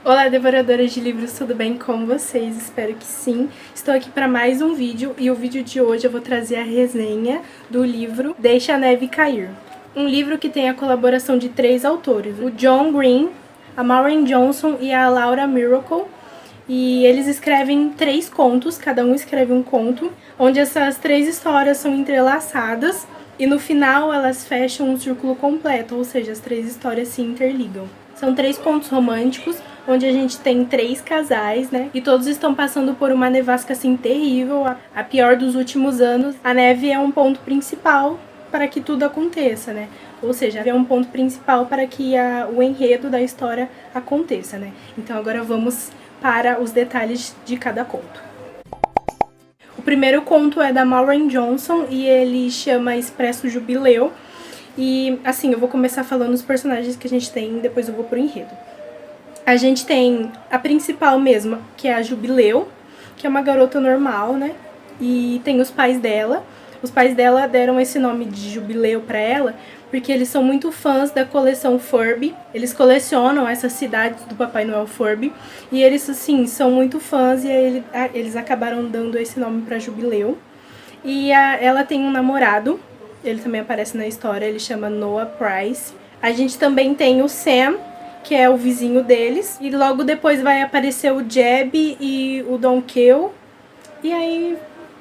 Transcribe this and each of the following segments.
Olá, devoradoras de livros, tudo bem com vocês? Espero que sim. Estou aqui para mais um vídeo e o vídeo de hoje eu vou trazer a resenha do livro Deixa a Neve Cair. Um livro que tem a colaboração de 3 autores, o John Green, a Maureen Johnson e a Laura Miracle. E eles escrevem 3 contos, cada um escreve um conto, onde essas 3 histórias são entrelaçadas e no final elas fecham um círculo completo, ou seja, as 3 histórias se interligam. São 3 contos românticos, onde a gente tem 3 casais, né? E todos estão passando por uma nevasca assim terrível, a pior dos últimos anos. A neve é um ponto principal para que tudo aconteça, né? Ou seja, é um ponto principal para que o enredo da história aconteça, né? Então agora vamos para os detalhes de cada conto. O primeiro conto é da Maureen Johnson e ele chama Expresso Jubileu. E assim, eu vou começar falando os personagens que a gente tem, depois eu vou pro enredo. A gente tem a principal mesmo, que é a Jubileu, que é uma garota normal, né? E tem os pais dela. Os pais dela deram esse nome de Jubileu pra ela porque eles são muito fãs da coleção Furby. Eles colecionam essas cidades do Papai Noel Furby. E eles, assim, são muito fãs e aí eles acabaram dando esse nome pra Jubileu. E ela tem um namorado, ele também aparece na história, ele chama Noah Price. A gente também tem o Sam, que é o vizinho deles. E logo depois vai aparecer o Jeb e o Don Kel. E aí,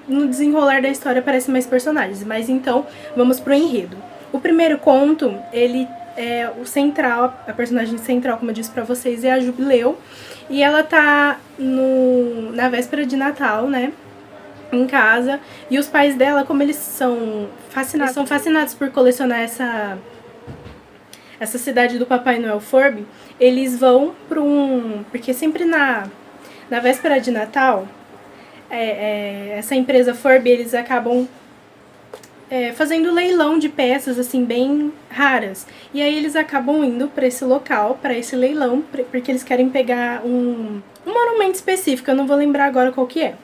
no desenrolar da história, aparecem mais personagens. Mas então, vamos pro enredo. O primeiro conto, ele é o central, a personagem central, como eu disse pra vocês, é a Jubileu. E ela tá na véspera de Natal, né? Em casa. E os pais dela, como eles são fascinados por colecionar essa cidade do Papai Noel Furby, eles vão para porque sempre na véspera de Natal, essa empresa Furby, eles acabam fazendo leilão de peças, assim, bem raras. E aí eles acabam indo para esse local, para esse leilão, porque eles querem pegar um monumento específico, eu não vou lembrar agora qual que é.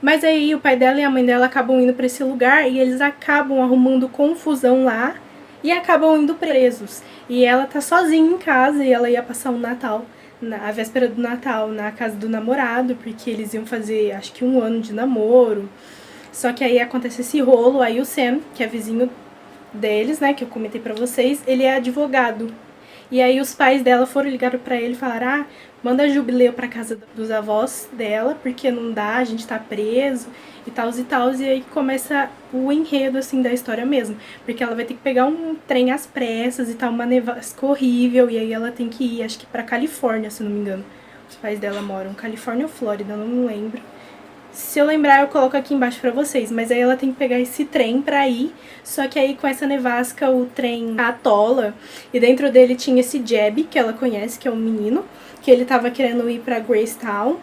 Mas aí o pai dela e a mãe dela acabam indo para esse lugar e eles acabam arrumando confusão lá e acabam indo presos. E ela tá sozinha em casa e ela ia passar o Natal, a véspera do Natal, na casa do namorado, porque eles iam fazer, acho que 1 ano de namoro. Só que aí acontece esse rolo, aí o Sam, que é vizinho deles, né, que eu comentei pra vocês, ele é advogado. E aí os pais dela foram ligar pra ele e falaram, manda a Jubileu pra casa dos avós dela, porque não dá, a gente tá preso e tal e tal. E aí começa o enredo, assim, da história mesmo. Porque ela vai ter que pegar um trem às pressas e tal, uma nevasca horrível. E aí ela tem que ir, acho que pra Califórnia, se não me engano. Os pais dela moram Califórnia ou Flórida, não lembro. Se eu lembrar, eu coloco aqui embaixo pra vocês. Mas aí ela tem que pegar esse trem pra ir. Só que aí com essa nevasca o trem atola. E dentro dele tinha esse Jeb, que ela conhece, que é um menino. Que ele tava querendo ir pra Gracetown.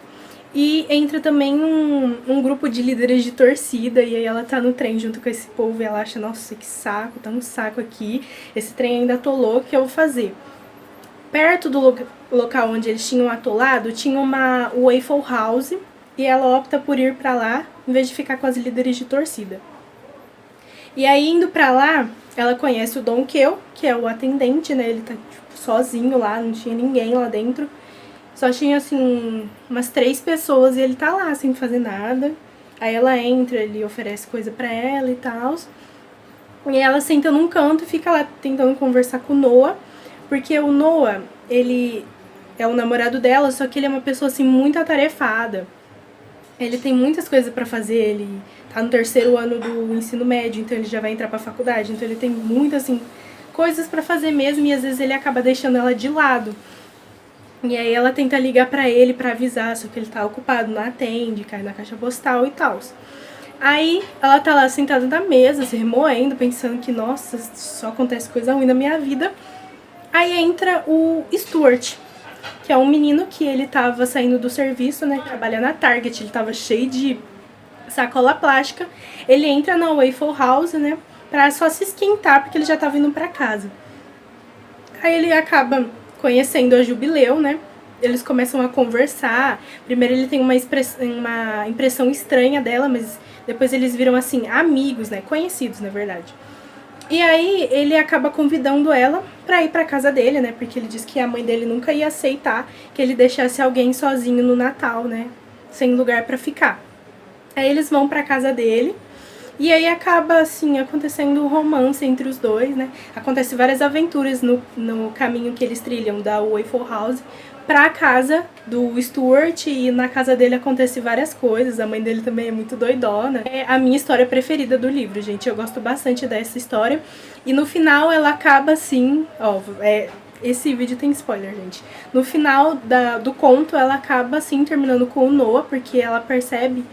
E entra também um grupo de líderes de torcida. E aí ela tá no trem junto com esse povo. E ela acha, nossa, que saco, tá um saco aqui. Esse trem ainda atolou, o que eu vou fazer? Perto do local onde eles tinham atolado, tinha uma Waffle House. E ela opta por ir pra lá, em vez de ficar com as líderes de torcida. E aí, indo pra lá, ela conhece o Don Kel, que é o atendente, né? Ele tá tipo, sozinho lá, não tinha ninguém lá dentro. Só tinha, assim, umas 3 pessoas e ele tá lá, sem fazer nada. Aí ela entra, ele oferece coisa pra ela e tal. E ela senta num canto e fica lá tentando conversar com o Noah. Porque o Noah, ele é o namorado dela, só que ele é uma pessoa, assim, muito atarefada. Ele tem muitas coisas pra fazer, ele tá no 3º ano do ensino médio, então ele já vai entrar pra faculdade, então ele tem muitas, assim, coisas pra fazer mesmo e às vezes ele acaba deixando ela de lado. E aí ela tenta ligar pra ele pra avisar, só que ele tá ocupado, não atende, cai na caixa postal e tal. Aí ela tá lá sentada na mesa, se remoendo, pensando que, nossa, só acontece coisa ruim na minha vida. Aí entra o Stuart, que é um menino que ele tava saindo do serviço, né, trabalha na Target, ele tava cheio de sacola plástica. Ele entra na Waffle House, né, pra só se esquentar, porque ele já tava indo pra casa. Aí ele acaba conhecendo a Jubileu, né, eles começam a conversar. Primeiro ele tem uma impressão estranha dela, mas depois eles viram, assim, amigos, né, conhecidos, na verdade. E aí ele acaba convidando ela pra ir pra casa dele, né? Porque ele diz que a mãe dele nunca ia aceitar que ele deixasse alguém sozinho no Natal, né? Sem lugar pra ficar. Aí eles vão pra casa dele. E aí acaba, assim, acontecendo um romance entre os dois, né? Acontece várias aventuras no caminho que eles trilham da Waffle House pra casa do Stuart, e na casa dele acontece várias coisas. A mãe dele também é muito doidona. É a minha história preferida do livro, gente. Eu gosto bastante dessa história. E no final ela acaba assim, ó, esse vídeo tem spoiler, gente. No final do conto ela acaba assim terminando com o Noah, porque ela percebe,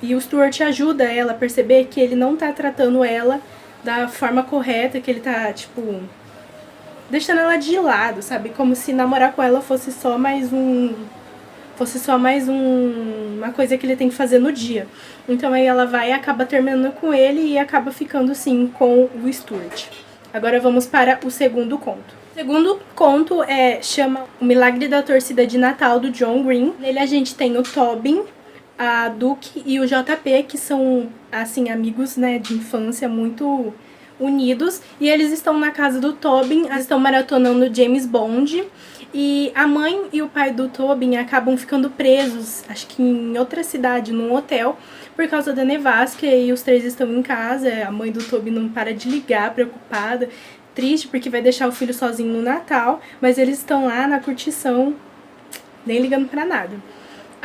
e o Stuart ajuda ela a perceber que ele não tá tratando ela da forma correta, que ele tá, tipo, deixando ela de lado, sabe? Como se namorar com ela fosse só mais uma coisa que ele tem que fazer no dia. Então aí ela vai e acaba terminando com ele e acaba ficando, sim, com o Stuart. Agora vamos para o segundo conto. O segundo conto chama O Milagre da Torcida de Natal, do John Green. Nele a gente tem o Tobin, a Duke e o JP, que são, assim, amigos, né, de infância muito unidos. E eles estão na casa do Tobin, eles estão maratonando James Bond. E a mãe e o pai do Tobin acabam ficando presos, acho que em outra cidade, num hotel, por causa da nevasca. E os três estão em casa, a mãe do Tobin não para de ligar, preocupada, triste, porque vai deixar o filho sozinho no Natal. Mas eles estão lá na curtição, nem ligando pra nada.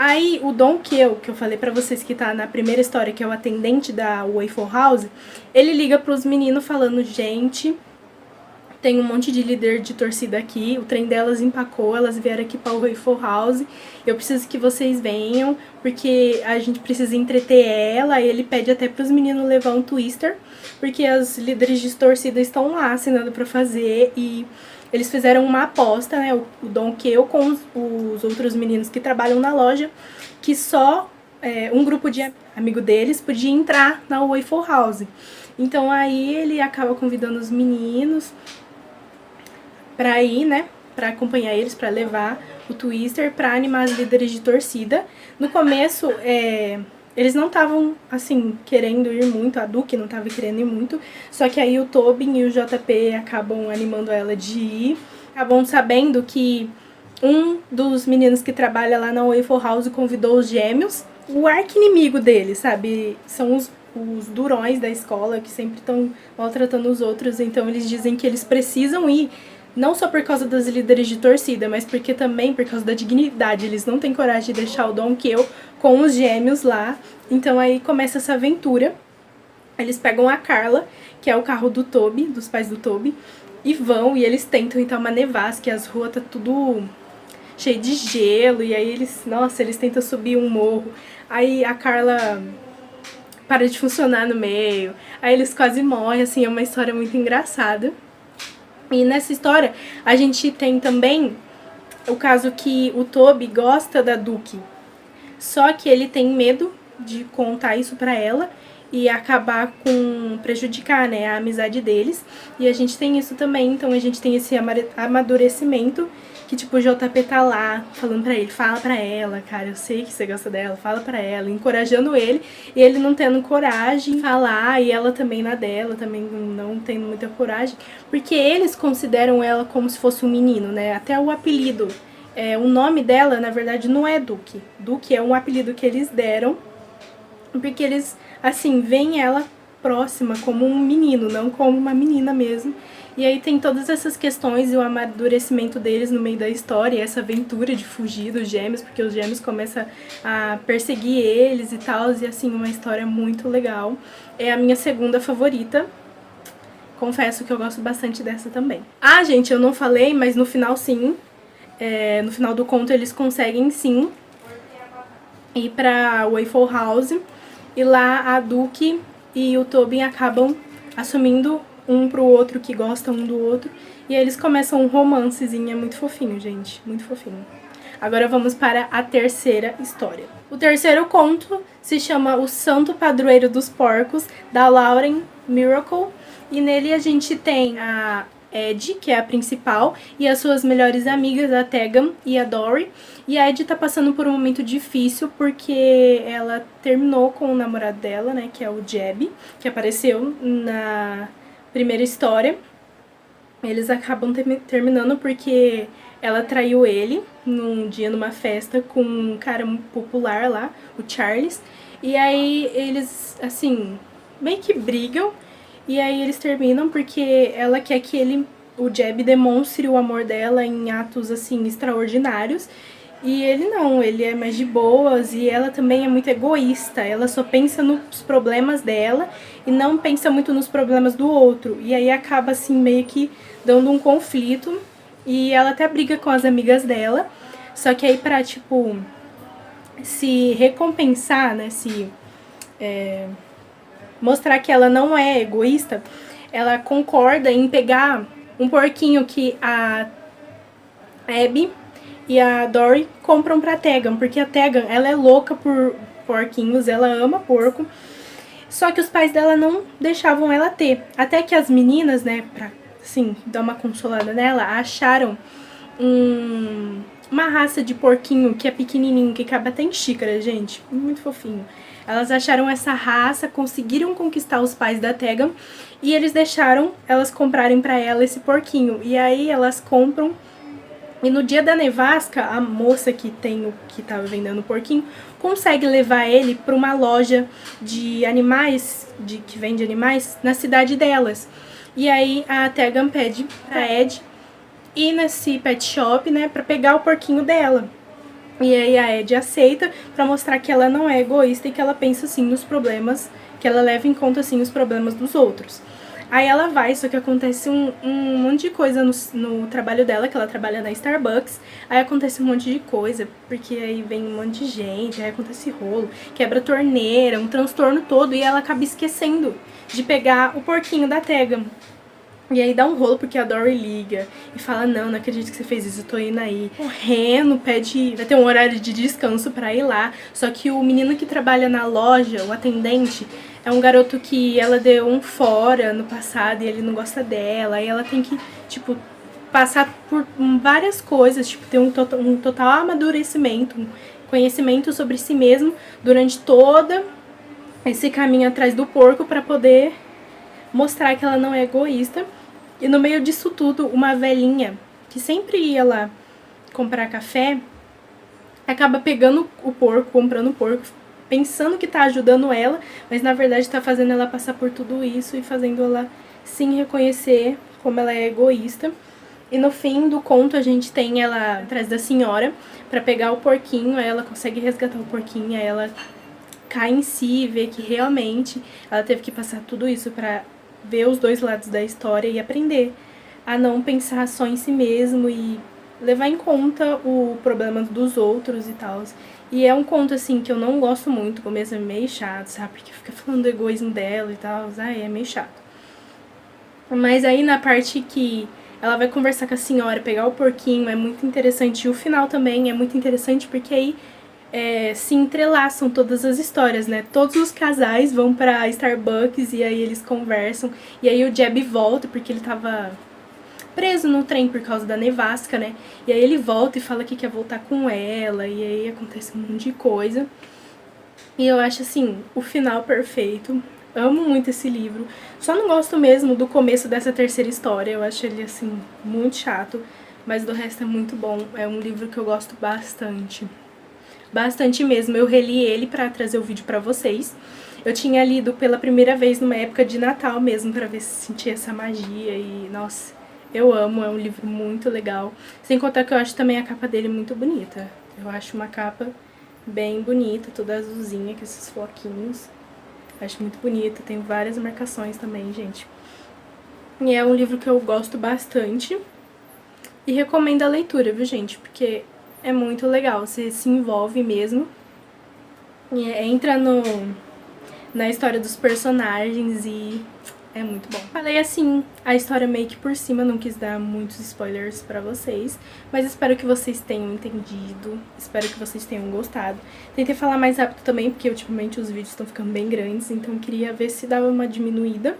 Aí o Don que eu falei pra vocês que tá na primeira história, que é o atendente da Waffle House, ele liga pros meninos falando: gente, tem um monte de líder de torcida aqui, o trem delas empacou, elas vieram aqui pra Waffle House, eu preciso que vocês venham, porque a gente precisa entreter ela. E ele pede até pros meninos levar um twister, porque as líderes de torcida estão lá, assinando pra fazer. E eles fizeram uma aposta, né, o Don Queu com os outros meninos que trabalham na loja, que só um grupo de amigo deles podia entrar na Waffle House. Então aí ele acaba convidando os meninos pra ir, né, pra acompanhar eles, pra levar o twister, pra animar as líderes de torcida. No começo, eles não estavam, assim, querendo ir muito, a Duke não estava querendo ir muito, só que aí o Tobin e o JP acabam animando ela de ir. Acabam sabendo que um dos meninos que trabalha lá na Waffle House convidou os gêmeos, o arqui-inimigo deles, sabe? São os durões da escola, que sempre estão maltratando os outros. Então eles dizem que eles precisam ir, não só por causa das líderes de torcida, mas porque também por causa da dignidade. Eles não têm coragem de deixar o Don Queu com os gêmeos lá. Então aí começa essa aventura. Eles pegam a Carla, que é o carro do Toby, dos pais do Toby, e vão, e eles tentam entrar uma nevasca, as ruas tá tudo cheio de gelo. E aí eles tentam subir um morro. Aí a Carla para de funcionar no meio. Aí eles quase morrem, assim, é uma história muito engraçada. E nessa história a gente tem também o caso que o Toby gosta da Duke, só que ele tem medo de contar isso pra ela e acabar com prejudicar, né, a amizade deles. E a gente tem isso também, então a gente tem esse amadurecimento, que tipo, o JP tá lá falando pra ele: fala pra ela, cara, eu sei que você gosta dela, fala pra ela, encorajando ele, e ele não tendo coragem de falar, e ela também na dela, também não tendo muita coragem, porque eles consideram ela como se fosse um menino, né, até o apelido, o nome dela, na verdade, não é Duke. Duke é um apelido que eles deram, porque eles, assim, veem ela próxima como um menino, não como uma menina mesmo. E aí tem todas essas questões e o amadurecimento deles no meio da história, e essa aventura de fugir dos gêmeos, porque os gêmeos começam a perseguir eles e tal, e assim, uma história muito legal. É a minha segunda favorita. Confesso que eu gosto bastante dessa também. Ah, gente, eu não falei, mas no final sim, no final do conto eles conseguem sim ir pra Waffle House, e lá a Duke e o Tobin acabam assumindo um pro outro que gostam um do outro, e aí eles começam um romancezinho, é muito fofinho, gente, muito fofinho. Agora vamos para a terceira história. O terceiro conto se chama O Santo Padroeiro dos Porcos, da Lauren Miracle, e nele a gente tem a Ed, que é a principal, e as suas melhores amigas, a Tegan e a Dory. E a Ed tá passando por um momento difícil porque ela terminou com o namorado dela, né, que é o Jeb, que apareceu primeira história, eles acabam terminando porque ela traiu ele num dia numa festa com um cara popular lá, o Charles. E aí eles, assim, meio que brigam. E aí eles terminam porque ela quer que o Jeb, demonstre o amor dela em atos, assim, extraordinários. E ele não, ele é mais de boas e ela também é muito egoísta. Ela só pensa nos problemas dela e não pensa muito nos problemas do outro. E aí acaba, assim, meio que dando um conflito. E ela até briga com as amigas dela. Só que aí pra, tipo, se recompensar, né, mostrar que ela não é egoísta, ela concorda em pegar um porquinho que a Abby e a Dory compram pra Tegan, porque a Tegan, ela é louca por porquinhos, ela ama porco, só que os pais dela não deixavam ela ter. Até que as meninas, né, pra, assim, dar uma consolada nela, acharam uma raça de porquinho que é pequenininho, que cabe até em xícara, gente, muito fofinho. Elas acharam essa raça, conseguiram conquistar os pais da Tegan e eles deixaram elas comprarem pra ela esse porquinho. E aí elas compram. E no dia da nevasca, a moça que tava vendendo o porquinho consegue levar ele para uma loja de animais, que vende animais, na cidade delas. E aí a Tegan pede pra Ed ir nesse pet shop, né, pra pegar o porquinho dela. E aí a Ed aceita pra mostrar que ela não é egoísta e que ela pensa, assim, nos problemas, que ela leva em conta, assim, os problemas dos outros. Aí ela vai, só que acontece um monte de coisa no trabalho dela, que ela trabalha na Starbucks. Aí acontece um monte de coisa, porque aí vem um monte de gente, aí acontece rolo, quebra a torneira, um transtorno todo, e ela acaba esquecendo de pegar o porquinho da Tegan. E aí dá um rolo porque a Dory liga e fala, não acredito que você fez isso, eu tô indo aí. Correndo, vai ter um horário de descanso pra ir lá. Só que o menino que trabalha na loja, o atendente, é um garoto que ela deu um fora no passado e ele não gosta dela. E ela tem que, tipo, passar por várias coisas, tipo, ter um total amadurecimento, um conhecimento sobre si mesmo durante todo esse caminho atrás do porco pra poder mostrar que ela não é egoísta. E no meio disso tudo, uma velhinha que sempre ia lá comprar café, acaba pegando o porco, comprando o porco, pensando que tá ajudando ela, mas na verdade tá fazendo ela passar por tudo isso e fazendo ela sim reconhecer como ela é egoísta. E no fim do conto a gente tem ela atrás da senhora pra pegar o porquinho, aí ela consegue resgatar o porquinho, aí ela cai em si e vê que realmente ela teve que passar tudo isso pra ver os dois lados da história e aprender a não pensar só em si mesmo e levar em conta o problema dos outros e tal. E é um conto, assim, que eu não gosto muito, o começo é meio chato, sabe? Porque fica falando do egoísmo dela e tal, é meio chato. Mas aí na parte que ela vai conversar com a senhora, pegar o porquinho, é muito interessante. E o final também é muito interessante porque aí se entrelaçam todas as histórias, né? Todos os casais vão pra Starbucks e aí eles conversam. E aí o Jeb volta porque ele tava preso no trem por causa da nevasca, né? E aí ele volta e fala que quer voltar com ela. E aí acontece um monte de coisa. E eu acho, assim, o final perfeito. Amo muito esse livro. Só não gosto mesmo do começo dessa terceira história. Eu acho ele, assim, muito chato. Mas do resto é muito bom. É um livro que eu gosto bastante. Bastante mesmo. Eu reli ele pra trazer o vídeo pra vocês. Eu tinha lido pela primeira vez numa época de Natal mesmo, pra ver se sentia essa magia e, nossa, eu amo, é um livro muito legal. Sem contar que eu acho também a capa dele muito bonita. Eu acho uma capa bem bonita, toda azulzinha, com esses floquinhos. Acho muito bonita, tem várias marcações também, gente. E é um livro que eu gosto bastante. E recomendo a leitura, viu, gente? Porque é muito legal, você se envolve mesmo. E entra na história dos personagens e é muito bom. Falei assim, a história meio que por cima, não quis dar muitos spoilers pra vocês, mas espero que vocês tenham entendido, espero que vocês tenham gostado. Tentei falar mais rápido também, porque ultimamente os vídeos estão ficando bem grandes, então queria ver se dava uma diminuída.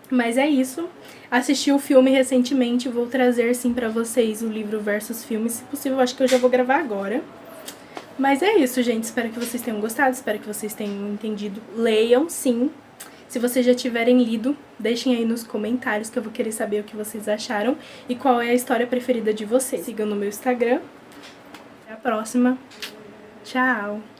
Mas é isso. Assisti o filme recentemente, vou trazer sim pra vocês o livro versus filme. Se possível, acho que eu já vou gravar agora. Mas é isso, gente. Espero que vocês tenham gostado, espero que vocês tenham entendido. Leiam, sim. Se vocês já tiverem lido, deixem aí nos comentários que eu vou querer saber o que vocês acharam e qual é a história preferida de vocês. Sigam no meu Instagram. Até a próxima. Tchau!